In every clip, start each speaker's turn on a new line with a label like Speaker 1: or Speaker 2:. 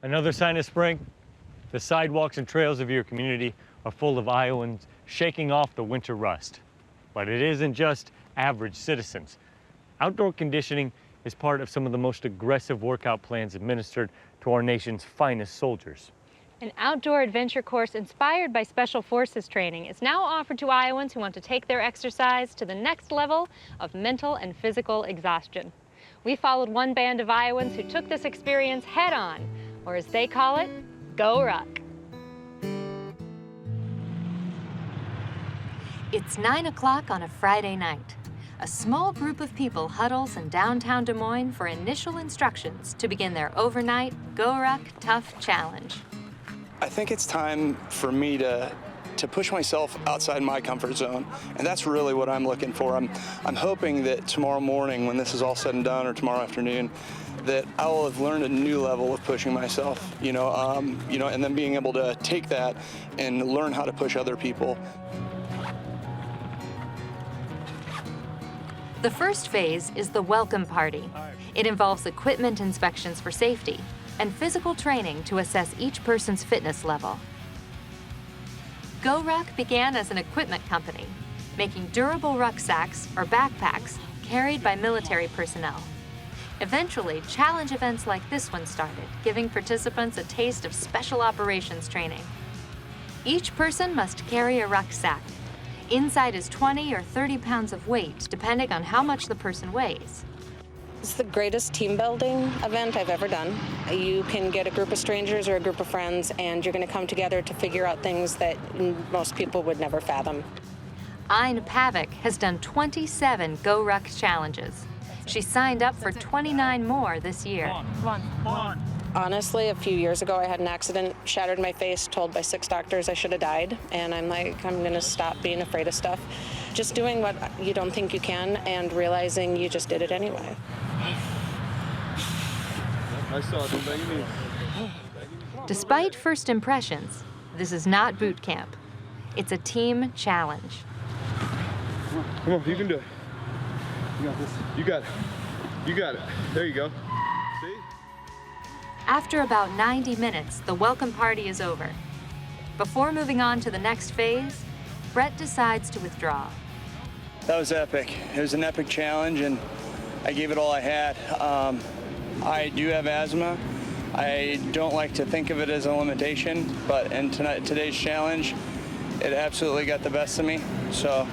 Speaker 1: Another sign of spring? The sidewalks and trails of your community are full of Iowans shaking off the winter rust. But it isn't just average citizens. Outdoor conditioning is part of some of the most aggressive workout plans administered to our nation's finest soldiers.
Speaker 2: An outdoor adventure course inspired by Special Forces training is now offered to Iowans who want to take their exercise to the next level of mental and physical exhaustion. We followed one band of Iowans who took this experience head on, or as they call it, GORUCK. It's 9 o'clock on a Friday night. A small group of people huddles in downtown Des Moines for initial instructions to begin their overnight GORUCK Tough Challenge.
Speaker 3: I think it's time for me to push myself outside my comfort zone, and that's really what I'm looking for. I'm hoping that tomorrow morning, when this is all said and done, or tomorrow afternoon, that I will have learned a new level of pushing myself, and then being able to take that and learn how to push other people.
Speaker 2: The first phase is the welcome party. It involves equipment inspections for safety and physical training to assess each person's fitness level. GORUCK began as an equipment company, making durable rucksacks or backpacks carried by military personnel. Eventually, challenge events like this one started, giving participants a taste of special operations training. Each person must carry a rucksack. Inside is 20 or 30 pounds of weight, depending on how much the person weighs.
Speaker 4: It's the greatest team building event I've ever done. You can get a group of strangers or a group of friends, and you're going to come together to figure out things that most people would never fathom.
Speaker 2: Ayn Pavic has done 27 GORUCK challenges. She signed up for 29 more this year.
Speaker 4: Come on. Honestly, a few years ago, I had an accident, shattered my face, told by 6 doctors I should have died, and I'm like, I'm going to stop being afraid of stuff. Just doing what you don't think you can and realizing you just did it anyway.
Speaker 2: Despite first impressions, this is not boot camp. It's a team challenge.
Speaker 5: Come on, you can do it. You got this. You got it. You got it. There you go. See?
Speaker 2: After about 90 minutes, the welcome party is over. Before moving on to the next phase, Brett decides to withdraw.
Speaker 3: That was epic. It was an epic challenge, and I gave it all I had. I do have asthma. I don't like to think of it as a limitation, but in today's challenge, it absolutely got the best of me. So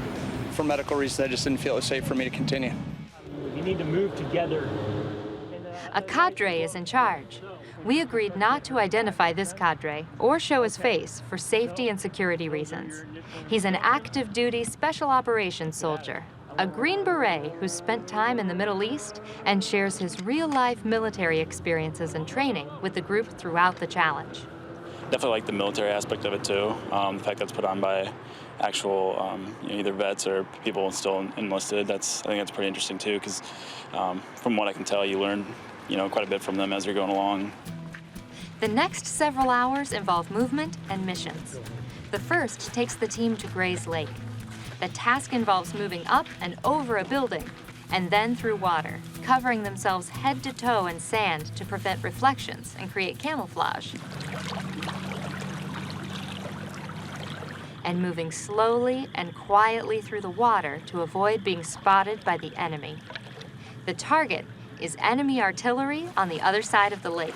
Speaker 3: for medical reasons, I just didn't feel it was safe for me to continue.
Speaker 1: You need to move together.
Speaker 2: A cadre is in charge. We agreed not to identify this cadre or show his face for safety and security reasons. He's an active duty special operations soldier, a Green Beret who spent time in the Middle East and shares his real-life military experiences and training with the group throughout the challenge.
Speaker 6: Definitely like the military aspect of it too. The fact that's put on by actual either vets or people still enlisted. I think that's pretty interesting too, because from what I can tell, you learn quite a bit from them as you're going along.
Speaker 2: The next several hours involve movement and missions. The first takes the team to Gray's Lake. The task involves moving up and over a building, and then through water, covering themselves head to toe in sand to prevent reflections and create camouflage. And moving slowly and quietly through the water to avoid being spotted by the enemy. The target is enemy artillery on the other side of the lake.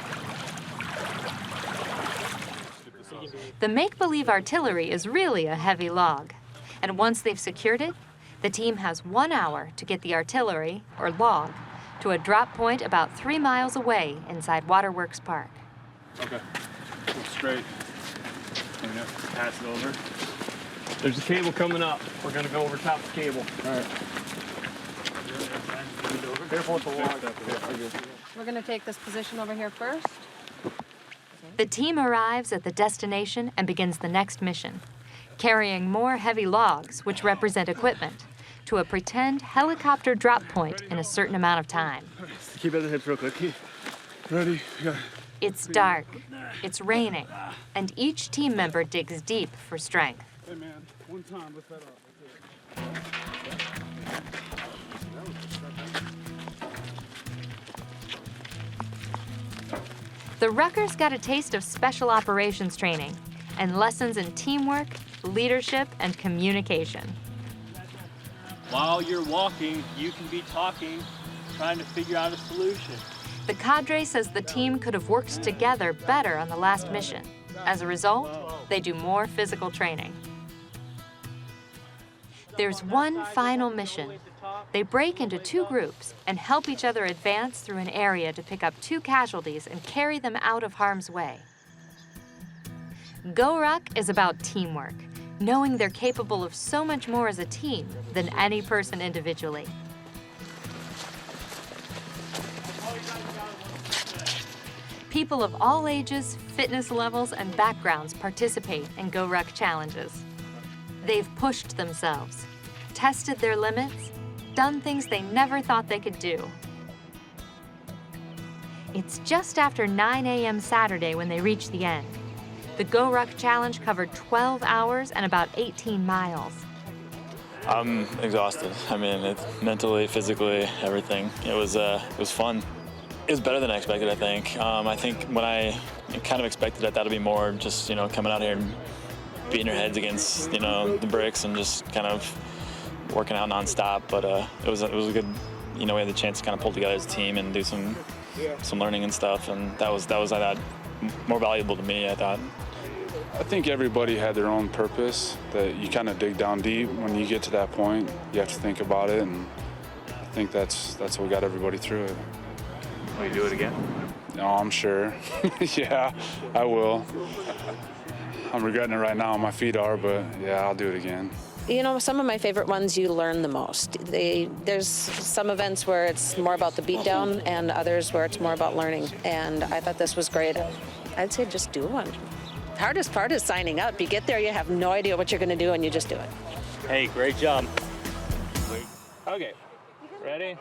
Speaker 2: The make-believe artillery is really a heavy log. And once they've secured it, the team has 1 hour to get the artillery, or log, to a drop point about 3 miles away inside Waterworks Park.
Speaker 5: Okay, look straight. Pass it over. There's a cable coming up. We're gonna go over top the cable. All right. Careful with the log.
Speaker 4: We're going to take this position over here first.
Speaker 2: The team arrives at the destination and begins the next mission, carrying more heavy logs, which represent equipment, to a pretend helicopter drop point in a certain amount of time.
Speaker 5: Keep at the hips real quick. Ready? Go.
Speaker 2: It's dark, it's raining, and each team member digs deep for strength.
Speaker 5: Hey man, one time, lift that up.
Speaker 2: The ruckers got a taste of special operations training and lessons in teamwork, leadership, and communication.
Speaker 5: While you're walking, you can be talking, trying to figure out a solution.
Speaker 2: The Cadre says the team could have worked together better on the last mission. As a result, they do more physical training. There's one final mission. They break into 2 groups and help each other advance through an area to pick up 2 casualties and carry them out of harm's way. GORUCK is about teamwork, knowing they're capable of so much more as a team than any person individually. People of all ages, fitness levels, and backgrounds participate in GORUCK challenges. They've pushed themselves, tested their limits, done things they never thought they could do. It's just after 9 a.m. Saturday when they reach the end. The GORUCK challenge covered 12 hours and about 18 miles.
Speaker 6: I'm exhausted. I mean, it's mentally, physically, everything. It was fun. It was better than I expected, I think. I think when I kind of expected it, that'd be more just, coming out here and beating your heads against, the bricks and just kind of working out nonstop. But it was a good, we had the chance to kind of pull together as a team and do some learning and stuff. And that was I thought, more valuable to me, I thought.
Speaker 7: I think everybody had their own purpose that you kind of dig down deep. When you get to that point, you have to think about it, and I think that's what got everybody through it.
Speaker 1: Will you do it again?
Speaker 7: No, I'm sure. Yeah, I will. I'm regretting it right now, my feet are, but yeah, I'll do it again.
Speaker 4: Some of my favorite ones you learn the most. There's some events where it's more about the beatdown and others where it's more about learning, and I thought this was great. I'd say just do one. The hardest part is signing up. You get there, you have no idea what you're going to do, and you just do it.
Speaker 1: Hey, great job. Okay, ready?